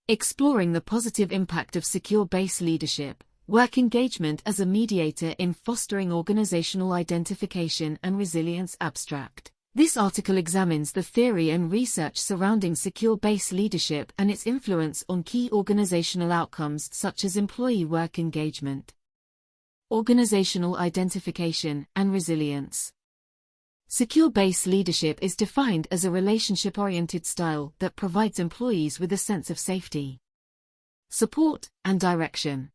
Exploring the positive impact of secure-based leadership, work engagement as a mediator in fostering organizational identification and resilience. Abstract. This article examines the theory and research surrounding secure-based leadership and its influence on key organizational outcomes such as employee work engagement, organizational identification, and resilience. Secure-based leadership is defined as a relationship-oriented style that provides employees with a sense of safety, support, and direction.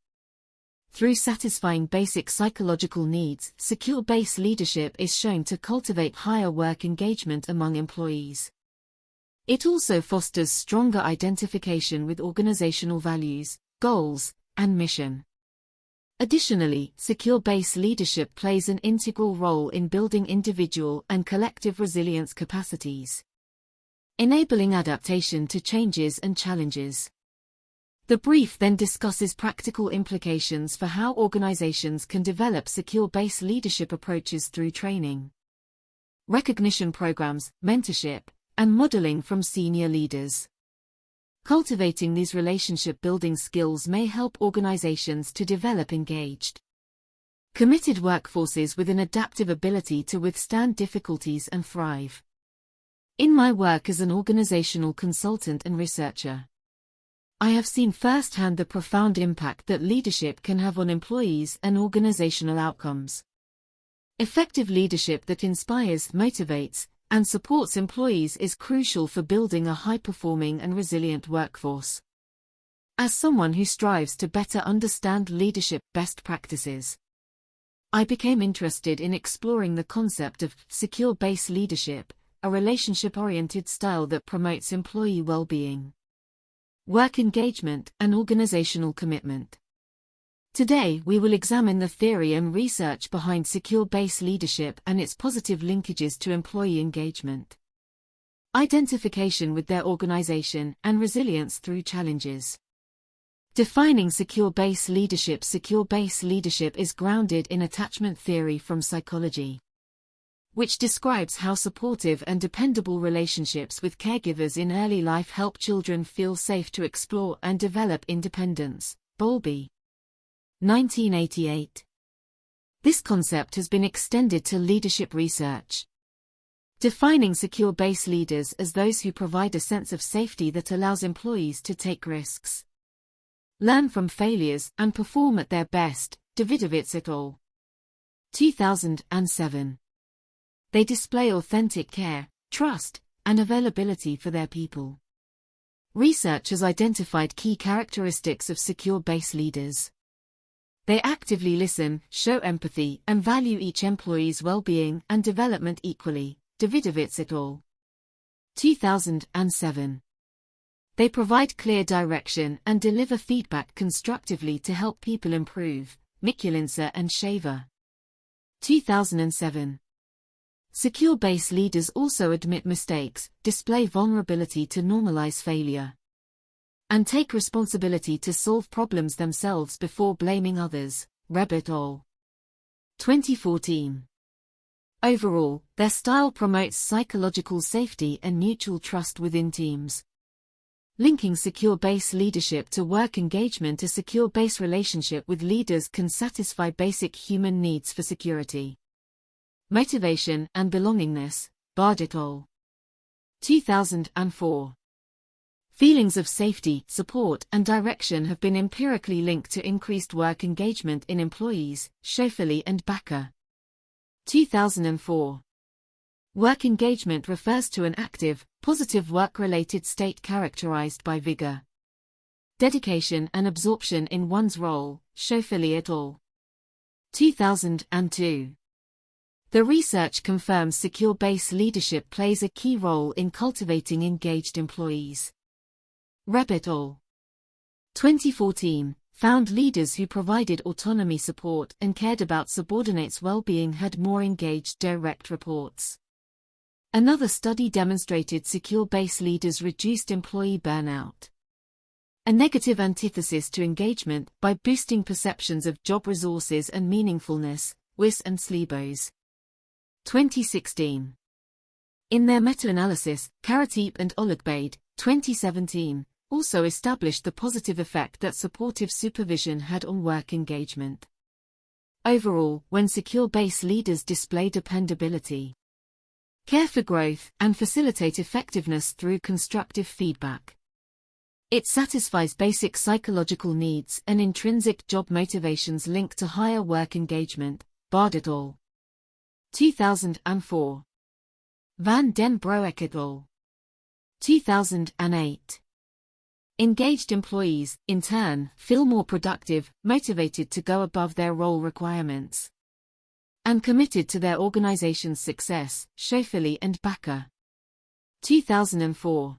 Through satisfying basic psychological needs, secure-based leadership is shown to cultivate higher work engagement among employees. It also fosters stronger identification with organizational values, goals, and mission. Additionally, secure-based leadership plays an integral role in building individual and collective resilience capacities, enabling adaptation to changes and challenges. The brief then discusses practical implications for how organizations can develop secure-based leadership approaches through training, recognition programs, mentorship, and modeling from senior leaders. Cultivating these relationship-building skills may help organizations to develop engaged, committed workforces with an adaptive ability to withstand difficulties and thrive. In my work as an organizational consultant and researcher, I have seen firsthand the profound impact that leadership can have on employees and organizational outcomes. Effective leadership that inspires, motivates, and supports employees is crucial for building a high-performing and resilient workforce. As someone who strives to better understand leadership best practices, I became interested in exploring the concept of secure-based leadership, a relationship-oriented style that promotes employee well-being, work engagement, and organizational commitment. Today we will examine the theory and research behind secure-based leadership and its positive linkages to employee engagement, identification with their organization, and resilience through challenges. Defining secure-based leadership. Secure-based leadership is grounded in attachment theory from psychology, which describes how supportive and dependable relationships with caregivers in early life help children feel safe to explore and develop independence. Bowlby, 1988. This concept has been extended to leadership research, defining secure-based leaders as those who provide a sense of safety that allows employees to take risks, learn from failures, and perform at their best. Davidovits et al. 2007. They display authentic care, trust, and availability for their people. Research has identified key characteristics of secure-based leaders. They actively listen, show empathy, and value each employee's well-being and development equally. Davidovits et al. 2007. They provide clear direction and deliver feedback constructively to help people improve. Mikulinsa and Shaver, 2007. Secure-based leaders also admit mistakes, display vulnerability to normalize failure, and take responsibility to solve problems themselves before blaming others. Reb et al. 2014. Overall, their style promotes psychological safety and mutual trust within teams. Linking secure-based leadership to work engagement. A secure-based relationship with leaders can satisfy basic human needs for security, motivation, and belongingness. Bard et al. 2004. Feelings of safety, support, and direction have been empirically linked to increased work engagement in employees. Schofeli and Bakker, 2004. Work engagement refers to an active, positive work-related state characterized by vigor, dedication, and absorption in one's role. Schofeli et al. 2002. The research confirms secure-based leadership plays a key role in cultivating engaged employees. Reb et al. 2014, found leaders who provided autonomy support and cared about subordinates' well-being had more engaged direct reports. Another study demonstrated secure-based leaders reduced employee burnout, a negative antithesis to engagement, by boosting perceptions of job resources and meaningfulness. Wyss and Slebos, 2016. In their meta-analysis, Karateep and Olugbade, 2017, also established the positive effect that supportive supervision had on work engagement. Overall, when secure base leaders display dependability, care for growth, and facilitate effectiveness through constructive feedback, it satisfies basic psychological needs and intrinsic job motivations linked to higher work engagement. Bard et al. 2004. Van den Broek et al. 2008. Engaged employees, in turn, feel more productive, motivated to go above their role requirements, and committed to their organization's success. Schoeffele and Bakker. 2004.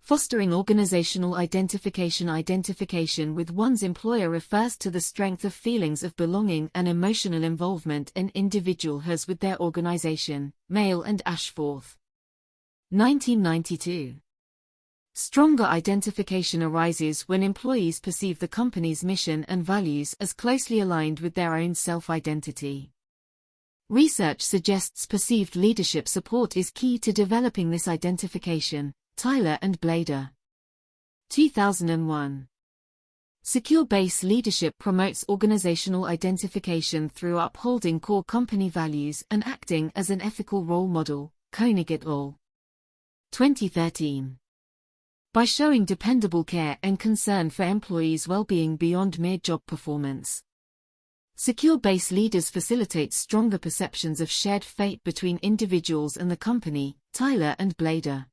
Fostering organizational identification. Identification with one's employer refers to the strength of feelings of belonging and emotional involvement an individual has with their organization. Mail and Ashforth. 1992. Stronger identification arises when employees perceive the company's mission and values as closely aligned with their own self-identity. Research suggests perceived leadership support is key to developing this identification. Tyler and Blader. 2001. Secure base leadership promotes organizational identification through upholding core company values and acting as an ethical role model. Koenig et al. 2013. By showing dependable care and concern for employees' well-being beyond mere job performance, secure base leaders facilitate stronger perceptions of shared fate between individuals and the company. Tyler and Blader.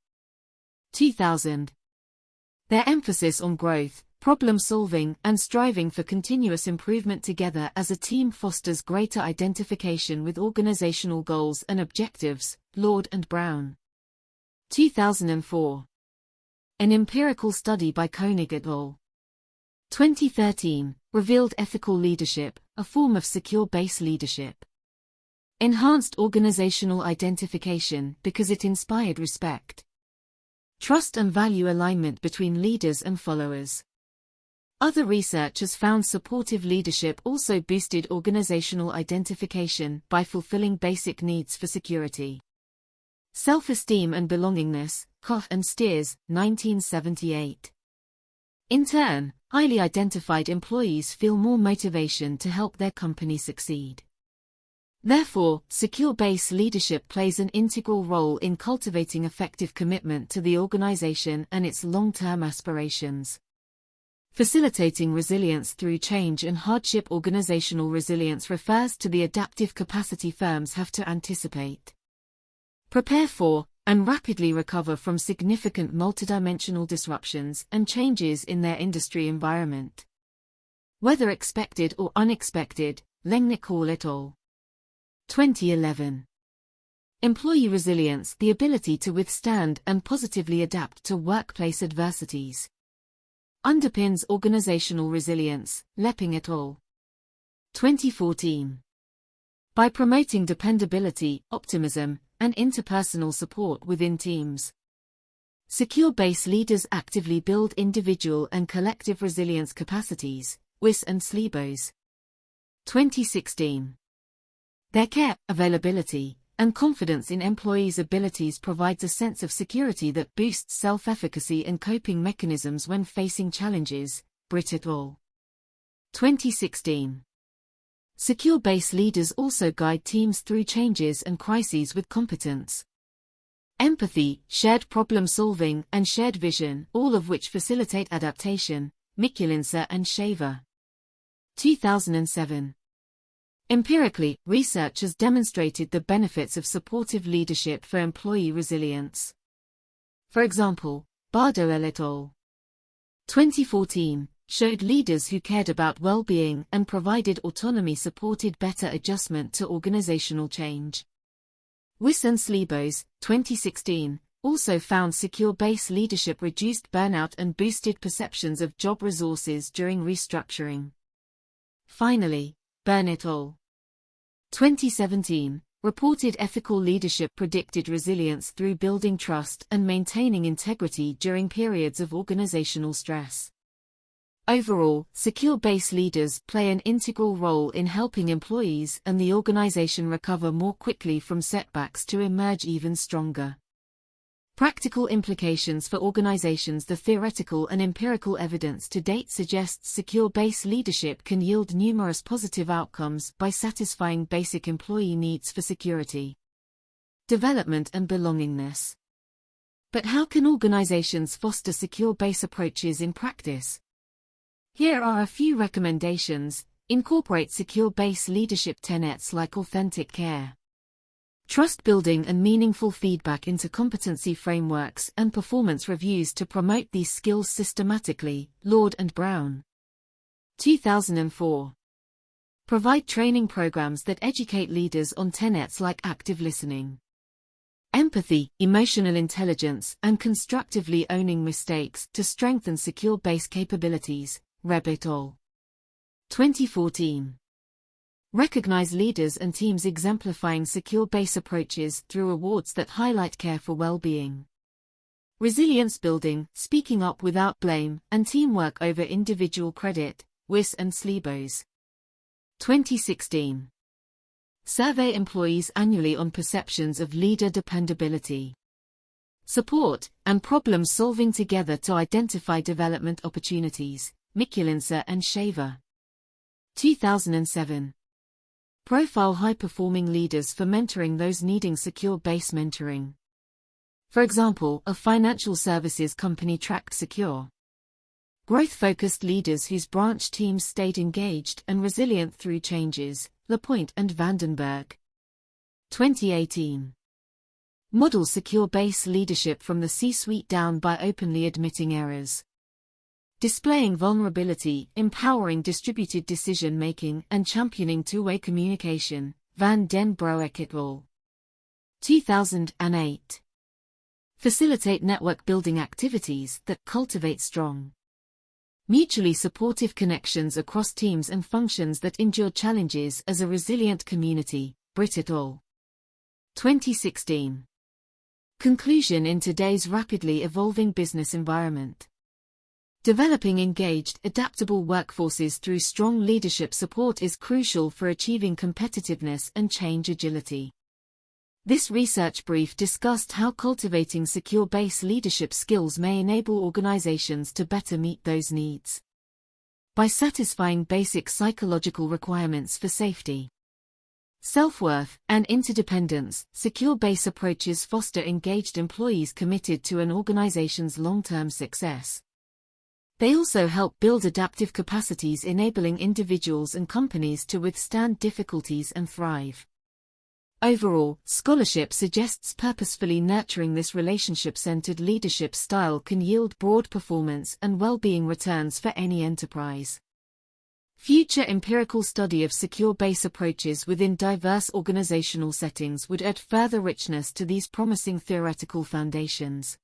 2000. Their emphasis on growth, problem-solving, and striving for continuous improvement together as a team fosters greater identification with organizational goals and objectives. Lord and Brown. 2004. An empirical study by Koenig et al. 2013 revealed ethical leadership, a form of secure base leadership, enhanced organizational identification because it inspired respect, trust and value alignment between leaders and followers. Other research has found supportive leadership also boosted organizational identification by fulfilling basic needs for security, self-esteem and belongingness. Koch and Steers, 1978. In turn, highly identified employees feel more motivation to help their company succeed. Therefore, secure base leadership plays an integral role in cultivating effective commitment to the organization and its long-term aspirations. Facilitating resilience through change and hardship. Organizational resilience refers to the adaptive capacity firms have to anticipate, prepare for, and rapidly recover from significant multidimensional disruptions and changes in their industry environment, whether expected or unexpected. Lengnick Hall et al. 2011. Employee resilience, the ability to withstand and positively adapt to workplace adversities, underpins organizational resilience. Lepping et al. 2014. By promoting dependability, optimism, and interpersonal support within teams, secure base leaders actively build individual and collective resilience capacities. Wyss and Slebos. 2016. Their care, availability, and confidence in employees' abilities provides a sense of security that boosts self-efficacy and coping mechanisms when facing challenges. Britt et al. 2016. Secure base leaders also guide teams through changes and crises with competence, empathy, shared problem-solving, and shared vision, all of which facilitate adaptation. Mikulinsa and Shaver. 2007. Empirically, research has demonstrated the benefits of supportive leadership for employee resilience. For example, Bardowell et al. 2014 showed leaders who cared about well-being and provided autonomy supported better adjustment to organizational change. Wyss and Slebos, 2016, also found secure base leadership reduced burnout and boosted perceptions of job resources during restructuring. Finally, Byrne et al. 2017 reported ethical leadership predicted resilience through building trust and maintaining integrity during periods of organizational stress. Overall, secure base leaders play an integral role in helping employees and the organization recover more quickly from setbacks to emerge even stronger. Practical implications for organizations. The theoretical and empirical evidence to date suggests secure base leadership can yield numerous positive outcomes by satisfying basic employee needs for security, development and belongingness. But how can organizations foster secure base approaches in practice? Here are a few recommendations. Incorporate secure base leadership tenets like authentic care, trust building and meaningful feedback into competency frameworks and performance reviews to promote these skills systematically. Lord and Brown, 2004. Provide training programs that educate leaders on tenets like active listening, empathy, emotional intelligence, and constructively owning mistakes to strengthen secure base capabilities. Reb et al. 2014. Recognize leaders and teams exemplifying secure base approaches through awards that highlight care for well-being, resilience building, speaking up without blame, and teamwork over individual credit. Wiss and Slebos, 2016. Survey employees annually on perceptions of leader dependability, support, and problem solving together to identify development opportunities. Mikulinsa and Shaver, 2007. Profile high-performing leaders for mentoring those needing secure base mentoring. For example, a financial services company tracked secure, growth-focused leaders whose branch teams stayed engaged and resilient through changes. Lapointe and Vandenberg, 2018. Model secure base leadership from the C-suite down by openly admitting errors, displaying vulnerability, empowering distributed decision-making, and championing two-way communication. Van den Broek et al. 2008. Facilitate network-building activities that cultivate strong, mutually supportive connections across teams and functions that endure challenges as a resilient community. Britt et al. 2016. Conclusion. In today's rapidly evolving business environment, developing engaged, adaptable workforces through strong leadership support is crucial for achieving competitiveness and change agility. This research brief discussed how cultivating secure base leadership skills may enable organizations to better meet those needs. By satisfying basic psychological requirements for safety, self-worth, and interdependence, secure base approaches foster engaged employees committed to an organization's long-term success. They also help build adaptive capacities, enabling individuals and companies to withstand difficulties and thrive. Overall, scholarship suggests purposefully nurturing this relationship-centered leadership style can yield broad performance and well-being returns for any enterprise. Future empirical study of secure base approaches within diverse organizational settings would add further richness to these promising theoretical foundations.